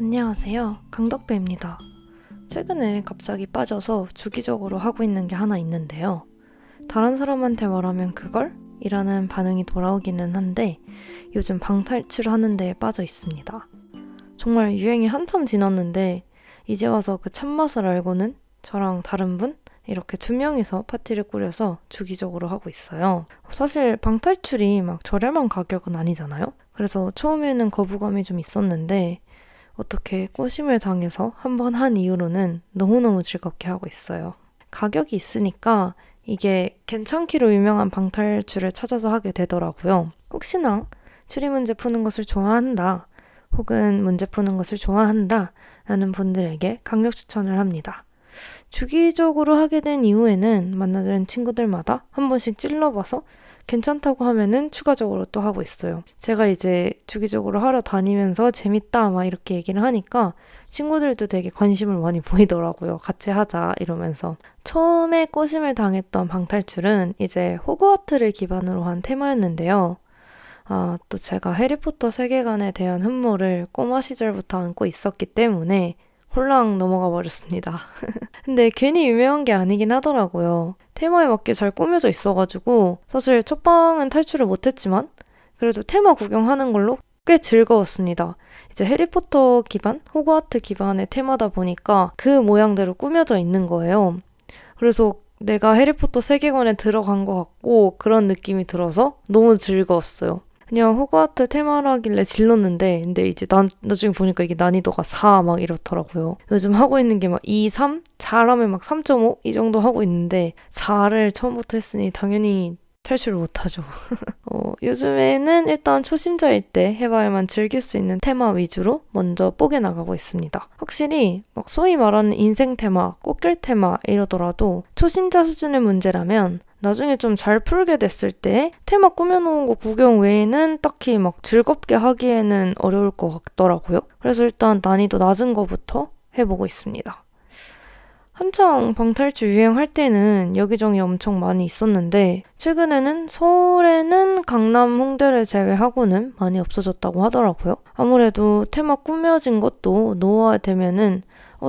안녕하세요. 강덕배입니다. 최근에 갑자기 빠져서 주기적으로 하고 있는 게 하나 있는데요. 다른 사람한테 말하면 그걸? 이라는 반응이 돌아오기는 한데 요즘 방탈출하는 데에 빠져 있습니다. 정말 유행이 한참 지났는데 이제 와서 그 참맛을 알고는 저랑 다른 분? 이렇게 2명이서 파티를 꾸려서 주기적으로 하고 있어요. 사실 방탈출이 막 저렴한 가격은 아니잖아요? 그래서 처음에는 거부감이 좀 있었는데 어떻게 꼬심을 당해서 한 번 한 이후로는 너무너무 즐겁게 하고 있어요. 가격이 있으니까 이게 괜찮기로 유명한 방탈출을 찾아서 하게 되더라고요. 혹시나 추리 문제 푸는 것을 좋아한다, 혹은 문제 푸는 것을 좋아한다 라는 분들에게 강력 추천을 합니다. 주기적으로 하게 된 이후에는 만나는 친구들마다 한 번씩 찔러봐서 괜찮다고 하면은 추가적으로 또 하고 있어요. 제가 이제 주기적으로 하러 다니면서 재밌다 막 이렇게 얘기를 하니까 친구들도 되게 관심을 많이 보이더라고요. 같이 하자 이러면서. 처음에 꼬심을 당했던 방탈출은 이제 호그와트를 기반으로 한 테마였는데요. 또 제가 해리포터 세계관에 대한 흠모를 꼬마 시절부터 안고 있었기 때문에 홀랑 넘어가 버렸습니다. 근데 괜히 유명한 게 아니긴 하더라고요. 테마에 맞게 잘 꾸며져 있어가지고 사실 첫 방은 탈출을 못했지만 그래도 테마 구경하는 걸로 꽤 즐거웠습니다. 이제 해리포터 기반, 호그와트 기반의 테마다 보니까 그 모양대로 꾸며져 있는 거예요. 그래서 내가 해리포터 세계관에 들어간 것 같고 그런 느낌이 들어서 너무 즐거웠어요. 그냥 호그와트 테마라길래 질렀는데 근데 이제 나중에 보니까 이게 난이도가 4 막 이렇더라고요. 요즘 하고 있는 게 막 2, 3? 잘하면 막 3.5? 이 정도 하고 있는데 4를 처음부터 했으니 당연히 탈출을 못하죠. 요즘에는 일단 초심자일 때 해봐야만 즐길 수 있는 테마 위주로 먼저 뽀개나가고 있습니다. 확실히 막 소위 말하는 인생 테마, 꽃길 테마 이러더라도 초심자 수준의 문제라면 나중에 좀 잘 풀게 됐을 때 테마 꾸며놓은 거 구경 외에는 딱히 막 즐겁게 하기에는 어려울 것 같더라고요. 그래서 일단 난이도 낮은 거부터 해보고 있습니다. 한창 방탈출 유행할 때는 여기저기 엄청 많이 있었는데 최근에는 서울에는 강남, 홍대를 제외하고는 많이 없어졌다고 하더라고요. 아무래도 테마 꾸며진 것도 노후화되면은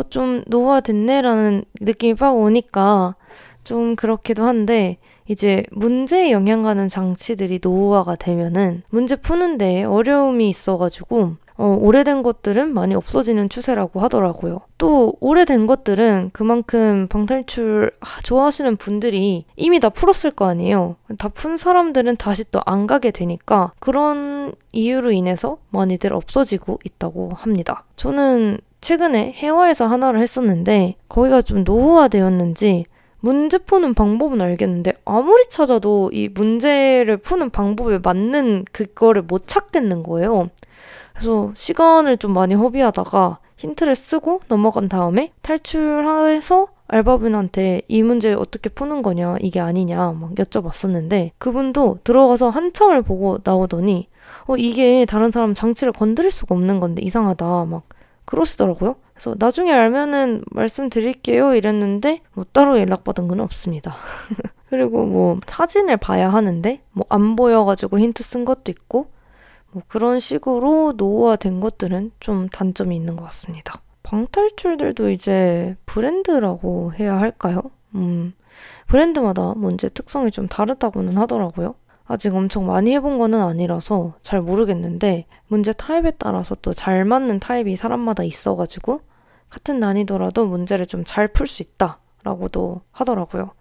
좀 노후화됐네라는 느낌이 빡 오니까 좀 그렇기도 한데 이제 문제에 영향가는 장치들이 노후화가 되면은 문제 푸는데 어려움이 있어가지고 오래된 것들은 많이 없어지는 추세라고 하더라고요. 또 오래된 것들은 그만큼 방탈출 좋아하시는 분들이 이미 다 풀었을 거 아니에요. 다 푼 사람들은 다시 또 안 가게 되니까 그런 이유로 인해서 많이들 없어지고 있다고 합니다. 저는 최근에 해외에서 하나를 했었는데 거기가 좀 노후화되었는지 문제 푸는 방법은 알겠는데 아무리 찾아도 이 문제를 푸는 방법에 맞는 그거를 못 찾겠는 거예요. 그래서 시간을 좀 많이 허비하다가 힌트를 쓰고 넘어간 다음에 탈출해서 알바분한테 이 문제 어떻게 푸는 거냐, 이게 아니냐 막 여쭤봤었는데 그분도 들어가서 한참을 보고 나오더니 이게 다른 사람 장치를 건드릴 수가 없는 건데 이상하다 막 그러시더라고요. 그래서 나중에 알면은 말씀드릴게요 이랬는데 따로 연락받은 건 없습니다. 그리고 사진을 봐야 하는데 안 보여가지고 힌트 쓴 것도 있고 그런 식으로 노후화된 것들은 좀 단점이 있는 것 같습니다. 방탈출들도 이제 브랜드라고 해야 할까요? 브랜드마다 문제 특성이 좀 다르다고는 하더라고요. 아직 엄청 많이 해본 거는 아니라서 잘 모르겠는데 문제 타입에 따라서 또 잘 맞는 타입이 사람마다 있어가지고 같은 난이도라도 문제를 좀 잘 풀 수 있다라고도 하더라고요.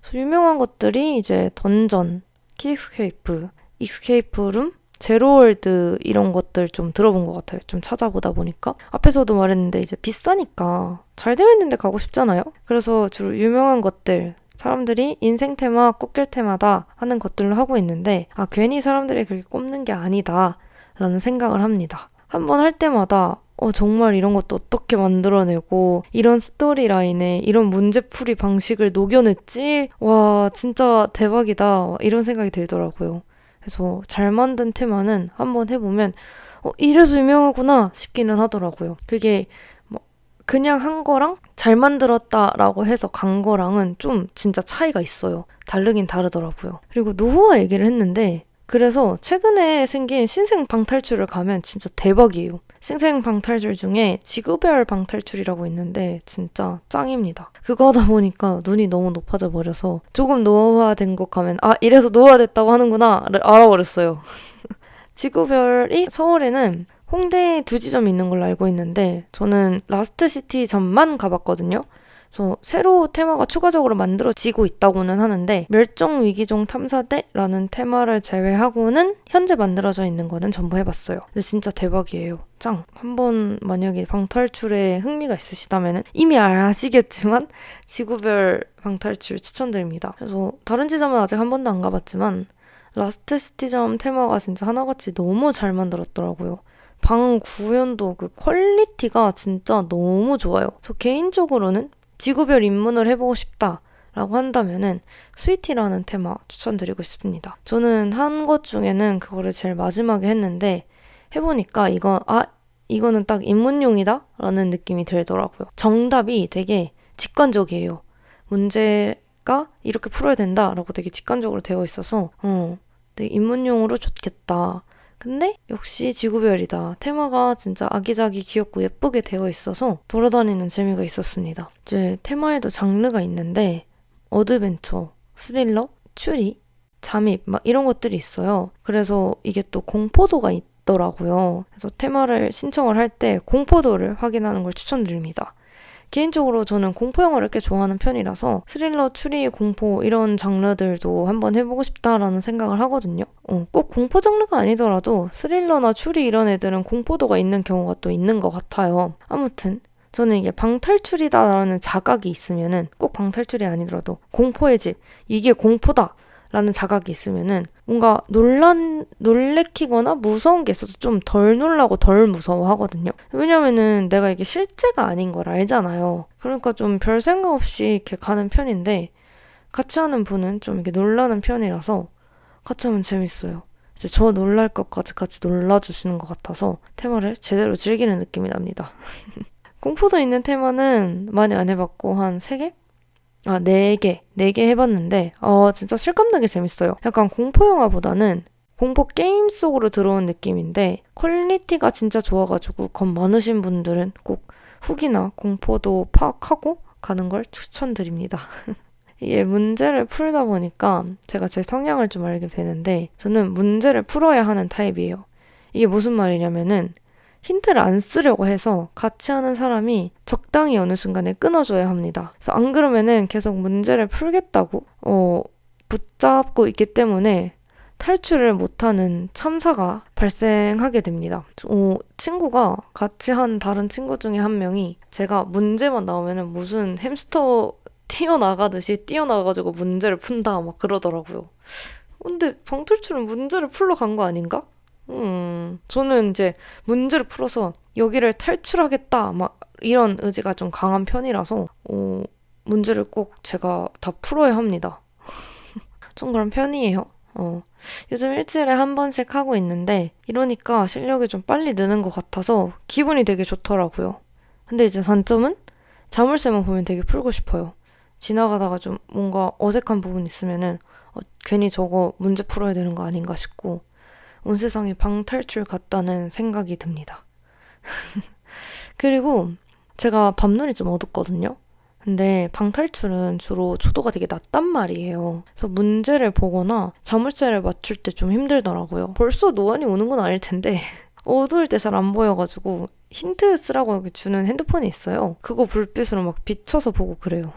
그래서 유명한 것들이 이제 던전, 키스케이프, 익스케이프룸, 제로월드 이런 것들 좀 들어본 것 같아요. 좀 찾아보다 보니까. 앞에서도 말했는데 이제 비싸니까 잘 되어 있는데 가고 싶잖아요. 그래서 주로 유명한 것들, 사람들이 인생 테마, 꽃길 테마다 하는 것들로 하고 있는데 괜히 사람들이 그렇게 꼽는 게 아니다 라는 생각을 합니다. 한번 할 때마다 정말 이런 것도 어떻게 만들어내고 이런 스토리라인에 이런 문제풀이 방식을 녹여냈지? 와 진짜 대박이다 이런 생각이 들더라고요. 그래서 잘 만든 테마는 한번 해보면 이래서 유명하구나 싶기는 하더라고요. 그게 그냥 한 거랑 잘 만들었다라고 해서 간 거랑은 좀 진짜 차이가 있어요. 다르긴 다르더라고요. 그리고 노후화 얘기를 했는데 그래서 최근에 생긴 신생 방탈출을 가면 진짜 대박이에요. 신생 방탈출 중에 지구별 방탈출이라고 있는데 진짜 짱입니다. 그거 하다 보니까 눈이 너무 높아져 버려서 조금 노화된 곳 가면 아 이래서 노화됐다고 하는구나를 알아버렸어요. 지구별이 서울에는 홍대에 2지점 있는 걸로 알고 있는데 저는 라스트시티 점만 가봤거든요. 그래서 새로 테마가 추가적으로 만들어지고 있다고는 하는데 멸종위기종 탐사대라는 테마를 제외하고는 현재 만들어져 있는 거는 전부 해봤어요. 근데 진짜 대박이에요. 짱! 한번 만약에 방탈출에 흥미가 있으시다면 이미 아시겠지만 지구별 방탈출 추천드립니다. 그래서 다른 지점은 아직 한 번도 안 가봤지만 라스트시티점 테마가 진짜 하나같이 너무 잘 만들었더라고요. 방 구현도 그 퀄리티가 진짜 너무 좋아요. 저 개인적으로는 지구별 입문을 해보고 싶다라고 한다면은 스위티라는 테마 추천드리고 싶습니다. 저는 한 것 중에는 그거를 제일 마지막에 했는데 해보니까 이거는 딱 입문용이다 라는 느낌이 들더라고요. 정답이 되게 직관적이에요. 문제가 이렇게 풀어야 된다라고 되게 직관적으로 되어 있어서 되게 입문용으로 좋겠다. 근데 역시 지구별이다. 테마가 진짜 아기자기 귀엽고 예쁘게 되어 있어서 돌아다니는 재미가 있었습니다. 이제 테마에도 장르가 있는데 어드벤처, 스릴러, 추리, 잠입 막 이런 것들이 있어요. 그래서 이게 또 공포도가 있더라고요. 그래서 테마를 신청을 할 때 공포도를 확인하는 걸 추천드립니다. 개인적으로 저는 공포 영화를 꽤 좋아하는 편이라서 스릴러, 추리, 공포 이런 장르들도 한번 해보고 싶다라는 생각을 하거든요. 꼭 공포 장르가 아니더라도 스릴러나 추리 이런 애들은 공포도가 있는 경우가 또 있는 것 같아요. 아무튼 저는 이게 방탈출이다라는 자각이 있으면은 꼭 방탈출이 아니더라도 공포의 집, 이게 공포다! 라는 자각이 있으면은 뭔가 놀래키거나 무서운 게 있어서 좀 덜 놀라고 덜 무서워하거든요. 왜냐면은 내가 이게 실제가 아닌 걸 알잖아요. 그러니까 좀 별 생각 없이 이렇게 가는 편인데 같이 하는 분은 좀 이렇게 놀라는 편이라서 같이 하면 재밌어요. 이제 저 놀랄 것까지 같이 놀라주시는 것 같아서 테마를 제대로 즐기는 느낌이 납니다. 공포도 있는 테마는 많이 안 해봤고 한 3개? 4개 해봤는데 진짜 실감나게 재밌어요. 약간 공포 영화보다는 공포 게임 속으로 들어온 느낌인데 퀄리티가 진짜 좋아가지고 겁 많으신 분들은 꼭 후기나 공포도 파악하고 가는 걸 추천드립니다. 이게 문제를 풀다 보니까 제가 제 성향을 좀 알게 되는데 저는 문제를 풀어야 하는 타입이에요. 이게 무슨 말이냐면은 힌트를 안 쓰려고 해서 같이 하는 사람이 적당히 어느 순간에 끊어줘야 합니다. 그래서 안 그러면은 계속 문제를 풀겠다고 붙잡고 있기 때문에 탈출을 못하는 참사가 발생하게 됩니다. 친구가 같이 한 다른 친구 중에 한 명이 제가 문제만 나오면은 무슨 햄스터 튀어나가듯이 뛰어나가가지고 문제를 푼다 막 그러더라고요. 근데 방탈출은 문제를 풀러 간 거 아닌가? 저는 이제 문제를 풀어서 여기를 탈출하겠다 막 이런 의지가 좀 강한 편이라서 문제를 꼭 제가 다 풀어야 합니다. 좀 그런 편이에요. 요즘 일주일에 한 번씩 하고 있는데 이러니까 실력이 좀 빨리 느는 것 같아서 기분이 되게 좋더라고요. 근데 이제 단점은 자물쇠만 보면 되게 풀고 싶어요. 지나가다가 좀 뭔가 어색한 부분 있으면은 괜히 저거 문제 풀어야 되는 거 아닌가 싶고 온 세상에 방탈출 같다는 생각이 듭니다. 그리고 제가 밤눈이 좀 어둡거든요. 근데 방탈출은 주로 초도가 되게 낮단 말이에요. 그래서 문제를 보거나 자물쇠를 맞출 때 좀 힘들더라고요. 벌써 노안이 오는 건 아닐 텐데 어두울 때 잘 안 보여가지고 힌트 쓰라고 주는 핸드폰이 있어요. 그거 불빛으로 막 비춰서 보고 그래요.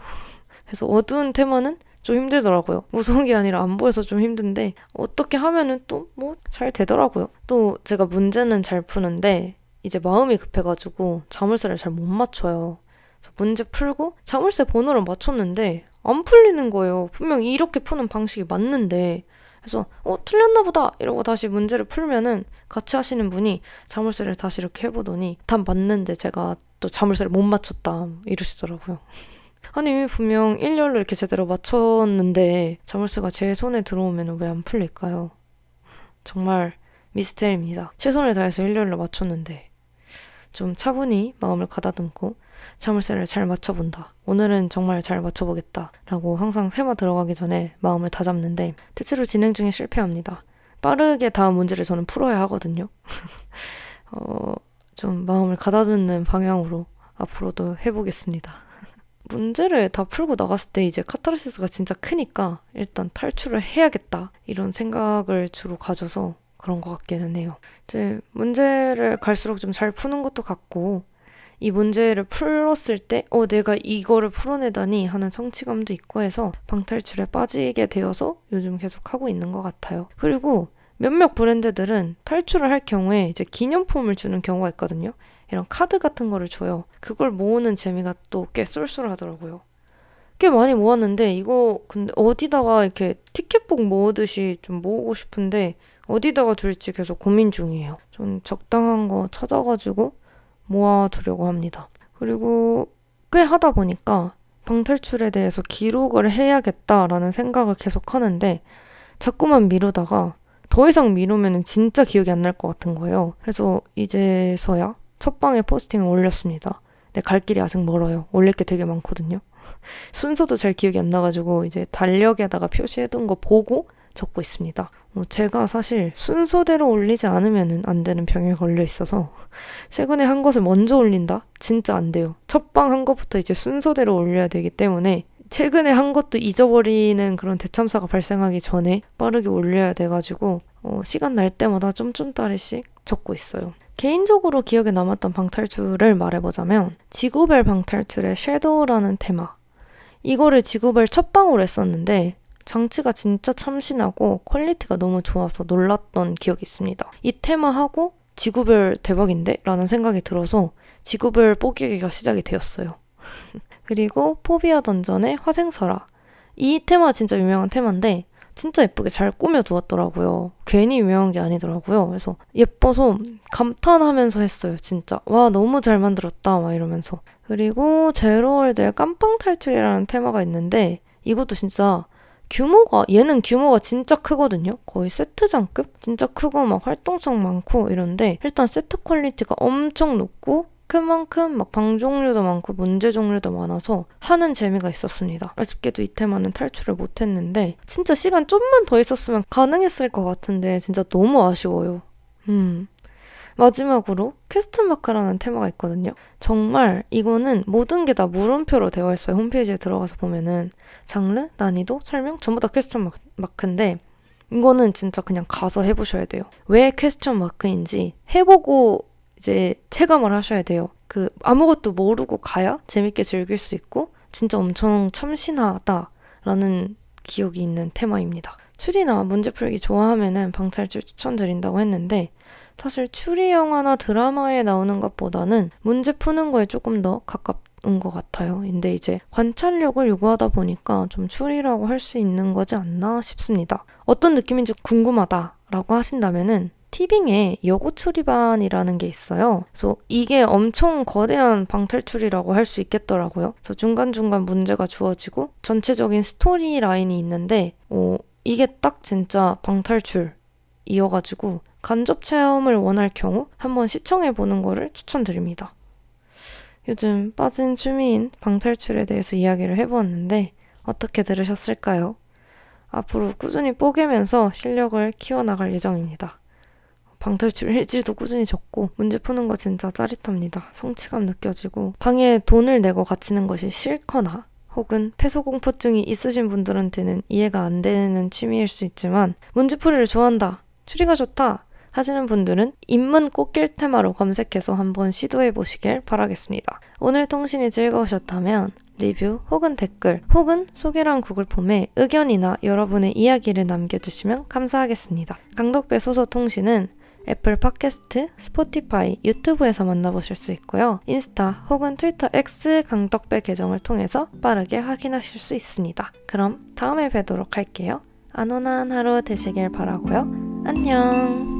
그래서 어두운 테마는 좀 힘들더라고요. 무서운 게 아니라 안 보여서 좀 힘든데 어떻게 하면은 또 뭐 잘 되더라고요. 또 제가 문제는 잘 푸는데 이제 마음이 급해가지고 자물쇠를 잘 못 맞춰요. 그래서 문제 풀고 자물쇠 번호를 맞췄는데 안 풀리는 거예요. 분명 이렇게 푸는 방식이 맞는데 그래서 틀렸나 보다 이러고 다시 문제를 풀면은 같이 하시는 분이 자물쇠를 다시 이렇게 해보더니 답 맞는데 제가 또 자물쇠를 못 맞췄다 이러시더라고요. 아니 분명 일렬로 이렇게 제대로 맞췄는데 자물쇠가 제 손에 들어오면 왜 안 풀릴까요? 정말 미스테리입니다. 최선을 다해서 일렬로 맞췄는데 좀 차분히 마음을 가다듬고 자물쇠를 잘 맞춰본다. 오늘은 정말 잘 맞춰보겠다 라고 항상 테마 들어가기 전에 마음을 다잡는데 대체로 진행 중에 실패합니다. 빠르게 다음 문제를 저는 풀어야 하거든요. 좀 마음을 가다듬는 방향으로 앞으로도 해보겠습니다. 문제를 다 풀고 나갔을 때 이제 카타르시스가 진짜 크니까 일단 탈출을 해야겠다 이런 생각을 주로 가져서 그런 것 같기는 해요. 이제 문제를 갈수록 좀 잘 푸는 것도 같고 이 문제를 풀었을 때 내가 이거를 풀어내다니 하는 성취감도 있고 해서 방탈출에 빠지게 되어서 요즘 계속 하고 있는 것 같아요. 그리고 몇몇 브랜드들은 탈출을 할 경우에 이제 기념품을 주는 경우가 있거든요. 이런 카드 같은 거를 줘요. 그걸 모으는 재미가 또 꽤 쏠쏠하더라고요. 꽤 많이 모았는데 이거 근데 어디다가 이렇게 티켓북 모으듯이 좀 모으고 싶은데 어디다가 둘지 계속 고민 중이에요. 좀 적당한 거 찾아가지고 모아두려고 합니다. 그리고 꽤 하다 보니까 방탈출에 대해서 기록을 해야겠다라는 생각을 계속 하는데 자꾸만 미루다가 더 이상 미루면 진짜 기억이 안 날 것 같은 거예요. 그래서 이제서야 첫 방에 포스팅을 올렸습니다. 근데 갈 길이 아직 멀어요. 올릴 게 되게 많거든요. 순서도 잘 기억이 안 나가지고 이제 달력에다가 표시해둔 거 보고 적고 있습니다. 제가 사실 순서대로 올리지 않으면 안 되는 병에 걸려 있어서 최근에 한 것을 먼저 올린다? 진짜 안 돼요. 첫 방 한 것부터 이제 순서대로 올려야 되기 때문에 최근에 한 것도 잊어버리는 그런 대참사가 발생하기 전에 빠르게 올려야 돼가지고 시간 날 때마다 쫌쫌따리씩 적고 있어요. 개인적으로 기억에 남았던 방탈출을 말해보자면 지구별 방탈출의 섀도우라는 테마, 이거를 지구별 첫 방으로 했었는데 장치가 진짜 참신하고 퀄리티가 너무 좋아서 놀랐던 기억이 있습니다. 이 테마하고 지구별 대박인데? 라는 생각이 들어서 지구별 뽀개기가 시작이 되었어요. 그리고 포비아 던전의 화생설화, 이 테마 진짜 유명한 테마인데 진짜 예쁘게 잘 꾸며두었더라고요. 괜히 유명한 게 아니더라고요. 그래서 예뻐서 감탄하면서 했어요. 진짜 와 너무 잘 만들었다 막 이러면서. 그리고 제로월드의 깜빵 탈출이라는 테마가 있는데 이것도 진짜 얘는 규모가 진짜 크거든요. 거의 세트장급? 진짜 크고 막 활동성 많고 이런데 일단 세트 퀄리티가 엄청 높고 그만큼 막 방 종류도 많고 문제 종류도 많아서 하는 재미가 있었습니다. 아쉽게도 이 테마는 탈출을 못했는데 진짜 시간 좀만 더 있었으면 가능했을 것 같은데 진짜 너무 아쉬워요. 마지막으로 퀘스천 마크라는 테마가 있거든요. 정말 이거는 모든 게 다 물음표로 되어 있어요. 홈페이지에 들어가서 보면은 장르, 난이도, 설명 전부 다 퀘스천 마크인데 이거는 진짜 그냥 가서 해보셔야 돼요. 왜 퀘스천 마크인지 해보고 이제 체감을 하셔야 돼요. 아무것도 모르고 가야 재밌게 즐길 수 있고 진짜 엄청 참신하다라는 기억이 있는 테마입니다. 추리나 문제 풀기 좋아하면은 방탈출 추천드린다고 했는데 사실 추리 영화나 드라마에 나오는 것보다는 문제 푸는 거에 조금 더 가까운 것 같아요. 근데 이제 관찰력을 요구하다 보니까 좀 추리라고 할 수 있는 거지 않나 싶습니다. 어떤 느낌인지 궁금하다라고 하신다면은 티빙에 여고 추리반이라는 게 있어요. 그래서 이게 엄청 거대한 방탈출이라고 할 수 있겠더라고요. 그래서 중간중간 문제가 주어지고 전체적인 스토리 라인이 있는데 이게 딱 진짜 방탈출이어가지고 간접 체험을 원할 경우 한번 시청해보는 거를 추천드립니다. 요즘 빠진 취미인 방탈출에 대해서 이야기를 해보았는데 어떻게 들으셨을까요? 앞으로 꾸준히 뽀개면서 실력을 키워나갈 예정입니다. 방탈출 일지도 꾸준히 적고 문제 푸는 거 진짜 짜릿합니다. 성취감 느껴지고 방에 돈을 내고 갇히는 것이 싫거나 혹은 폐소공포증이 있으신 분들한테는 이해가 안 되는 취미일 수 있지만 문제풀이를 좋아한다, 추리가 좋다 하시는 분들은 인문 꽃길 테마로 검색해서 한번 시도해보시길 바라겠습니다. 오늘 통신이 즐거우셨다면 리뷰 혹은 댓글 혹은 소개란 구글 폼에 의견이나 여러분의 이야기를 남겨주시면 감사하겠습니다. 강덕배 소서 통신은 애플 팟캐스트, 스포티파이, 유튜브에서 만나보실 수 있고요. 인스타 혹은 트위터 X 강덕배 계정을 통해서 빠르게 확인하실 수 있습니다. 그럼 다음에 뵙도록 할게요. 안온한 하루 되시길 바라고요. 안녕.